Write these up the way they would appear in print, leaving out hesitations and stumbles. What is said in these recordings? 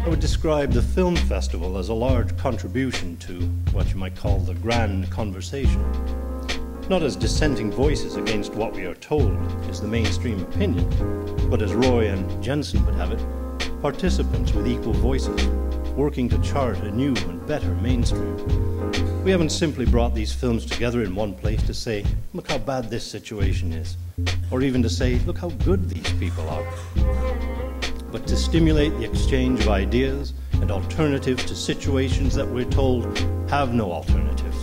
I would describe the film festival as a large contribution to what you might call the grand conversation. Not as dissenting voices against what we are told is the mainstream opinion, but as Roy and Jensen would have it, participants with equal voices, working to chart a new and better mainstream. We haven't simply brought these films together in one place to say, look how bad this situation is, or even to say, look how good these people are, but to stimulate the exchange of ideas and alternatives to situations that we're told have no alternatives.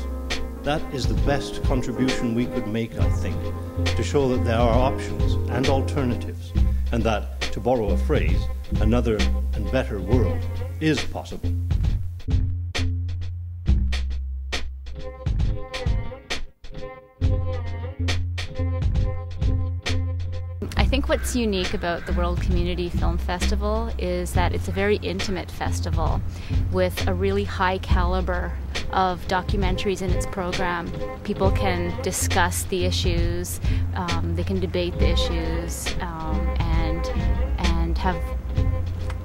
That is the best contribution we could make, I think, to show that there are options and alternatives, and that, to borrow a phrase, another and better world is possible. I think what's unique about the World Community Film Festival is that it's a very intimate festival with a really high caliber of documentaries in its program. People can discuss the issues, they can debate the issues, and have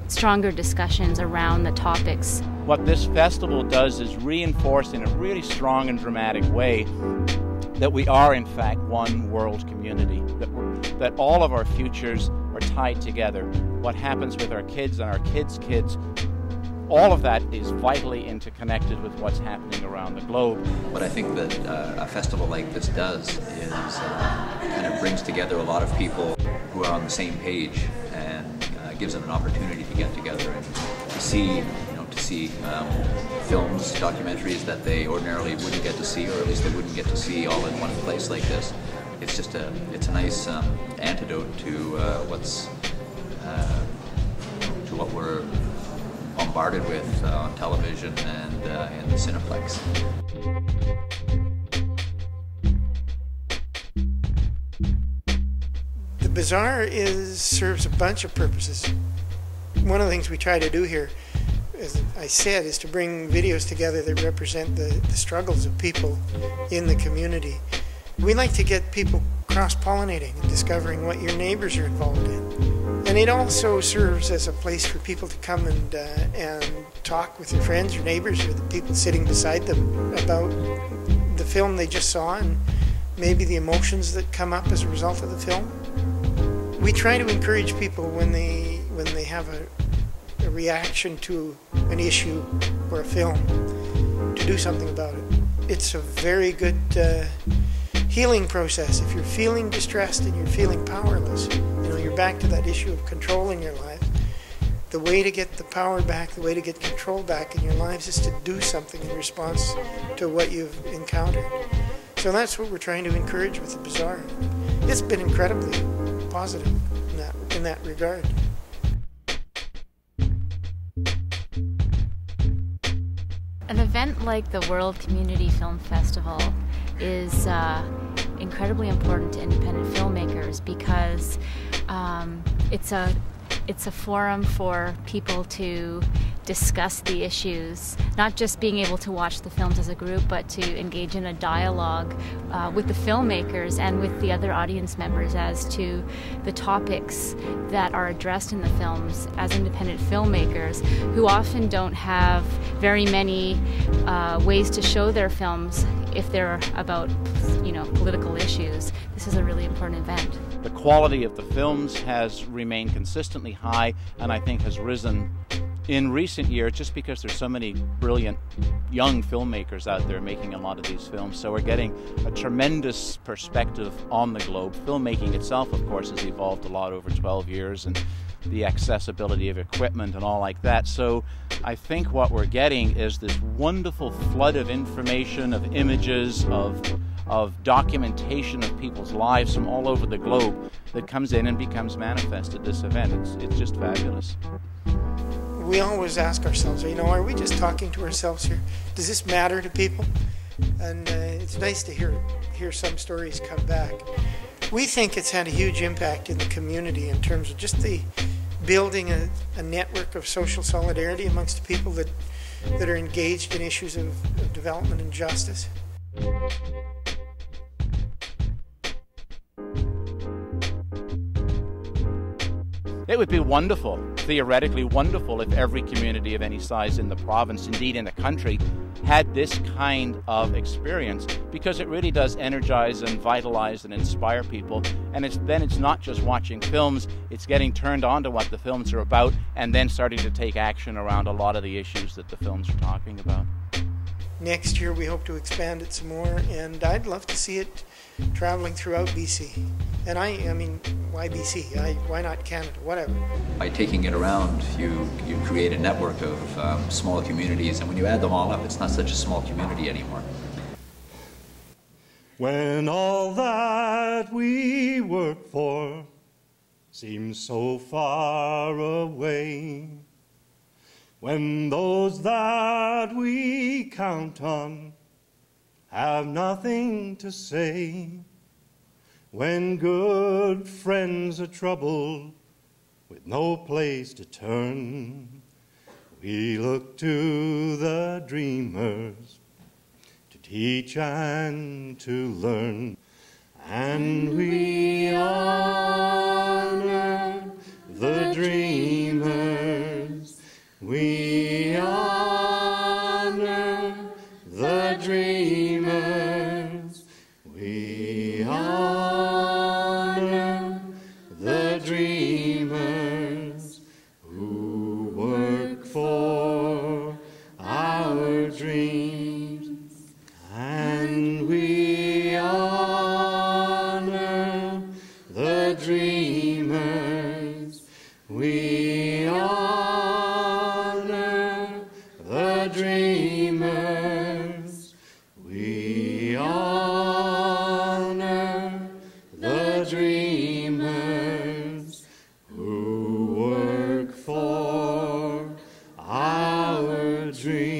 stronger discussions around the topics. What this festival does is reinforce in a really strong and dramatic way that we are in fact one world community, that all of our futures are tied together. What happens with our kids and our kids' kids, all of that is vitally interconnected with what's happening around the globe. What I think that a festival like this does is kind of brings together a lot of people who are on the same page, and gives them an opportunity to get together and to see, films, documentaries that they ordinarily wouldn't get to see, or at least they wouldn't get to see all in one place like this. It's just a nice antidote to what we're bombarded with on television and in the Cineplex. The Bazaar serves a bunch of purposes. One of the things we try to do here, as I said, is to bring videos together that represent the struggles of people in the community. We like to get people cross-pollinating and discovering what your neighbors are involved in. And it also serves as a place for people to come and talk with their friends or neighbors or the people sitting beside them about the film they just saw and maybe the emotions that come up as a result of the film. We try to encourage people when they have a reaction to an issue or a film to do something about it. It's a very good healing process. If you're feeling distressed and you're feeling powerless, you're back to that issue of controlling your life. The way to get the power back, the way to get control back in your lives is to do something in response to what you've encountered. So that's what we're trying to encourage with the Bazaar. It's been incredibly positive in that regard. An event like the World Community Film Festival is incredibly important to independent filmmakers because it's a forum for people to discuss the issues, not just being able to watch the films as a group, but to engage in a dialogue with the filmmakers and with the other audience members as to the topics that are addressed in the films as independent filmmakers who often don't have very many ways to show their films if they're about political issues. This is a really important event. The quality of the films has remained consistently high, and I think has risen in recent years just because there's so many brilliant young filmmakers out there making a lot of these films. So we're getting a tremendous perspective on the globe. Filmmaking itself, of course, has evolved a lot over 12 years, and the accessibility of equipment and all like that. So I think what we're getting is this wonderful flood of information, of images, of documentation of people's lives from all over the globe that comes in and becomes manifest at this event. It's just fabulous. We always ask ourselves, are we just talking to ourselves here? Does this matter to people? And it's nice to hear some stories come back. We think it's had a huge impact in the community in terms of just the building a network of social solidarity amongst the people that are engaged in issues of development and justice. It would be wonderful, theoretically wonderful, if every community of any size in the province, indeed in the country, had this kind of experience, because it really does energize and vitalize and inspire people. And then it's not just watching films, it's getting turned on to what the films are about and then starting to take action around a lot of the issues that the films are talking about. Next year we hope to expand it some more, and I'd love to see it traveling throughout BC. And I mean, why BC? Why not Canada? Whatever. By taking it around, you create a network of small communities, and when you add them all up, it's not such a small community anymore. When all that we work for seems so far away, when those that we count on have nothing to say, when good friends are troubled with no place to turn, we look to the dreamers to teach and to learn, and we honor the dreamers. We honor the dreamers. We honor the dreamers who work for our dreams. And we honor the dreamers. We honor the dreamers. We honor the dreamers who work for our dreams.